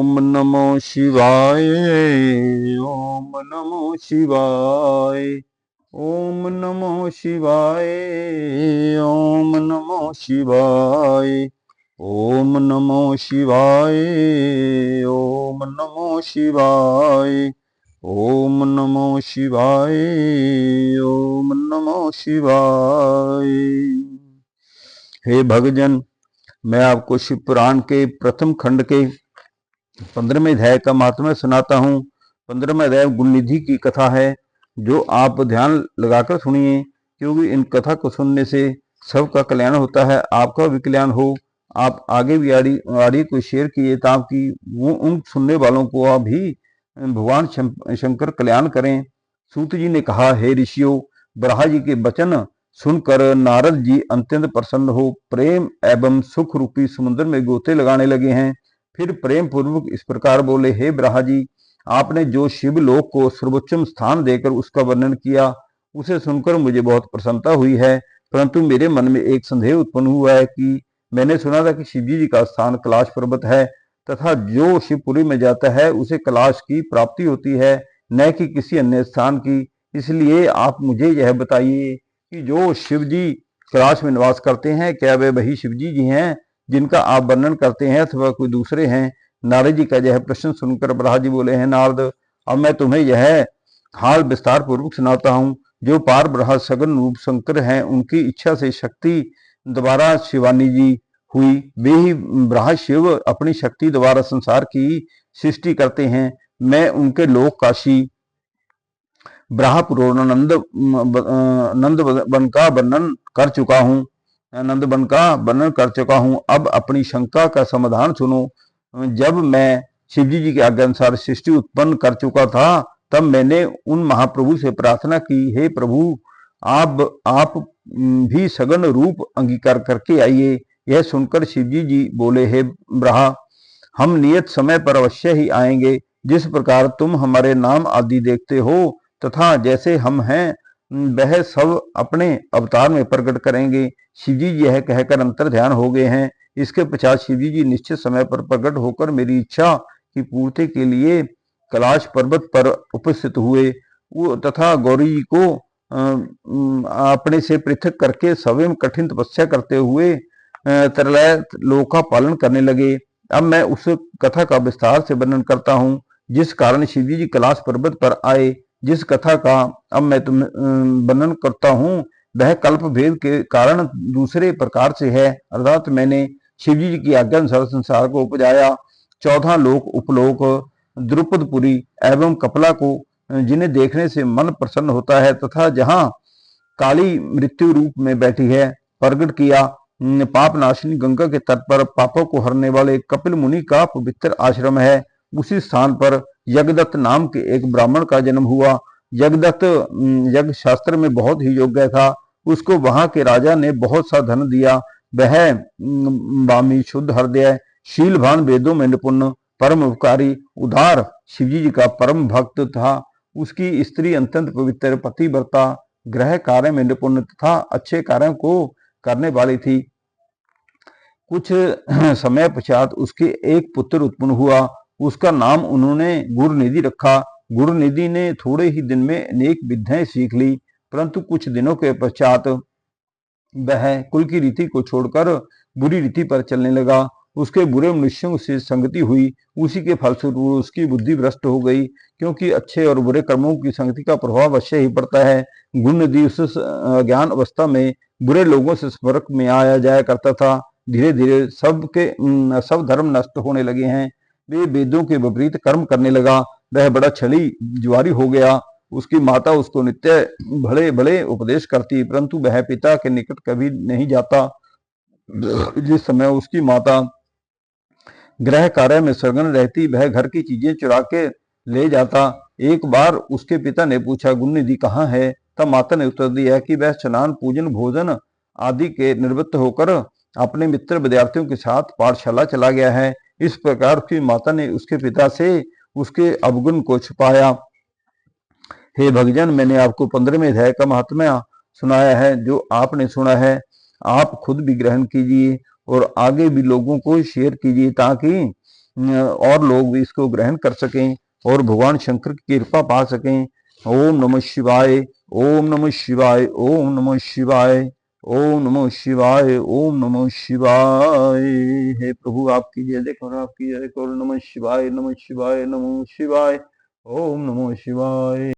ओम नमो शिवाय। ओम नमो शिवाय। ओम नमो शिवाय। ओम नमो शिवाय। ओम नमो शिवाय। ओम नमो शिवाय। ओम नमो शिवाय। ओम नमो शिवाय। हे भक्तजन, मैं आपको शिव पुराण के प्रथम खंड के 15वें अध्याय का महात्म्य सुनाता हूँ। 15वां अध्याय गुणनिधि की कथा है, जो आप ध्यान लगाकर सुनिए, क्योंकि इन कथा को सुनने से सबका कल्याण होता है, आपका भी कल्याण हो। आप आगे भी आड़ी को शेयर किए ताकि वो उन सुनने वालों को भी भगवान शंकर कल्याण करें। सूत जी ने कहा, हे ऋषियों, ब्रह्मा जी के वचन सुनकर नारद जी अत्यंत प्रसन्न हो प्रेम एवं सुख रूपी समुद्र में गोते लगाने लगे हैं। फिर प्रेम पूर्वक इस प्रकार बोले, हे ब्रह्मा जी, आपने जो शिवलोक को सर्वोच्चम स्थान देकर उसका वर्णन किया, उसे सुनकर मुझे बहुत प्रसन्नता हुई है। परंतु मेरे मन में एक संदेह उत्पन्न हुआ है कि मैंने सुना था कि शिवजी जी का स्थान कैलाश पर्वत है, तथा जो शिवपुरी में जाता है उसे कैलाश की प्राप्ति होती है, न कि किसी अन्य स्थान की। इसलिए आप मुझे यह बताइए कि जो शिव जी कैलाश में निवास करते हैं, क्या वे वही शिवजी जी हैं जिनका आप वर्णन करते हैं, अथवा कोई दूसरे हैं? नारद जी का यह प्रश्न सुनकर ब्रह्मा जी बोले हैं, नारद, अब मैं तुम्हें यह हाल विस्तार पूर्वक सुनाता हूँ। जो पार ब्रह्म सगन रूप शंकर हैं, उनकी इच्छा से शक्ति द्वारा शिवानी जी हुई। वे ही ब्रह्म शिव अपनी शक्ति द्वारा संसार की सृष्टि करते हैं। मैं उनके लोक काशी ब्रह्मपुर नंद वन का वर्णन कर चुका हूँ। नंद वन का वर्णन कर चुका हूँ। अब अपनी शंका का समाधान सुनो। जब मैं शिवजी जी के आज्ञा अनुसार सृष्टि उत्पन्न कर चुका था, तब मैंने उन महाप्रभु से प्रार्थना की, हे प्रभु, आप भी सगन रूप अंगीकार करके आइए। यह सुनकर शिवजी जी बोले, हे ब्रह्मा, हम नियत समय पर अवश्य ही आएंगे। जिस प्रकार तुम हमारे नाम आदि देखते हो तथा जैसे हम हैं, वह सब अपने अवतार में प्रकट करेंगे। शिवजी यह कहकर अंतर ध्यान हो गए हैं। इसके पश्चात शिवजी जी निश्चित समय पर प्रकट होकर मेरी इच्छा की पूर्ति के लिए कैलाश पर्वत पर उपस्थित हुए तथा गौरी जी को अपने से पृथक करके स्वयं कठिन तपस्या करते हुए त्रैलय लोक का पालन करने लगे। अब मैं उस कथा का विस्तार से वर्णन करता हूँ, जिस कारण शिवजी जी कैलाश पर्वत पर आए। जिस कथा का अब मैं तुम्हें वर्णन करता हूँ, वह कल्प भेद के कारण दूसरे प्रकार से है। अर्थात मैंने शिवजी जी की आज्ञा अनुसार संसार को उपजाया। 14 लोक उपलोक द्रुपदपुरी एवं कपला को, जिन्हें देखने से मन प्रसन्न होता है, तथा जहाँ काली मृत्यु रूप में बैठी है, प्रकट किया। पाप नाशिनी गंगा के तट पर पापों को हरने वाले कपिल मुनि का पवित्र आश्रम है। उसी स्थान पर यज्ञदत्त नाम के एक ब्राह्मण का जन्म हुआ। यज्ञदत्त यज्ञ शास्त्र में बहुत ही योग्य था। उसको वहां के राजा ने बहुत सा धन दिया। वह वामी, शुद्ध हृदय, शीलभान, वेदों में निपुण, परम उपकारी, उदार, शिवजी जी का परम भक्त था। उसकी स्त्री अत्यंत पवित्र, पतिव्रता, ग्रह कार्य में निपुण तथा अच्छे कार्यों को करने वाली थी। कुछ समय पश्चात उसके एक पुत्र उत्पन्न हुआ। उसका नाम उन्होंने गुरुनिधि रखा। गुरुनिधि ने थोड़े ही दिन में अनेक विद्याएं सीख ली, परंतु कुछ दिनों के पश्चात वह कुल की रीति को छोड़कर बुरी रीति पर चलने लगा। उसके बुरे मनुष्यों से संगति हुई। उसी के फलस्वरूप उसकी बुद्धि भ्रष्ट हो गई, क्योंकि अच्छे और बुरे कर्मों की संगति का प्रभाव अवश्य ही पड़ता है। गुरुनिधि उस ज्ञान अवस्था में बुरे लोगों से संपर्क में आया जाया करता था। धीरे धीरे सब धर्म नष्ट होने लगे हैं। वे वेदों के विपरीत कर्म करने लगा। वह बड़ा छली जुआरी हो गया। उसकी माता उसको नित्य भले भले उपदेश करती, परंतु वह पिता के निकट कभी नहीं जाता। जिस समय उसकी माता गृह कार्य में सघन रहती, वह घर की चीजें चुरा के ले जाता। एक बार उसके पिता ने पूछा, गुरुनिधि कहाँ है? तब माता ने उत्तर दिया कि वह स्नान, पूजन, भोजन आदि के निवृत्त होकर अपने मित्र विद्यार्थियों के साथ पाठशाला चला गया है। इस प्रकार उसकी माता ने उसके पिता से उसके अवगुण को छुपाया। हे भक्तजन, मैंने आपको 15वें अध्याय का महात्म्य सुनाया है। जो आपने सुना है, आप खुद भी ग्रहण कीजिए और आगे भी लोगों को शेयर कीजिए, ताकि और लोग भी इसको ग्रहण कर सकें और भगवान शंकर की कृपा पा सकें। ओम नमः शिवाय, ओम नमः शिवाय, ओम नमः शिवाय, ओम नमः शिवाय, ओम नमः शिवाय। हे प्रभु आपकी जय जय करो, आपकी जय करो। नमः शिवाय, नमः शिवाय, नमः शिवाय, ओम नमः शिवाय।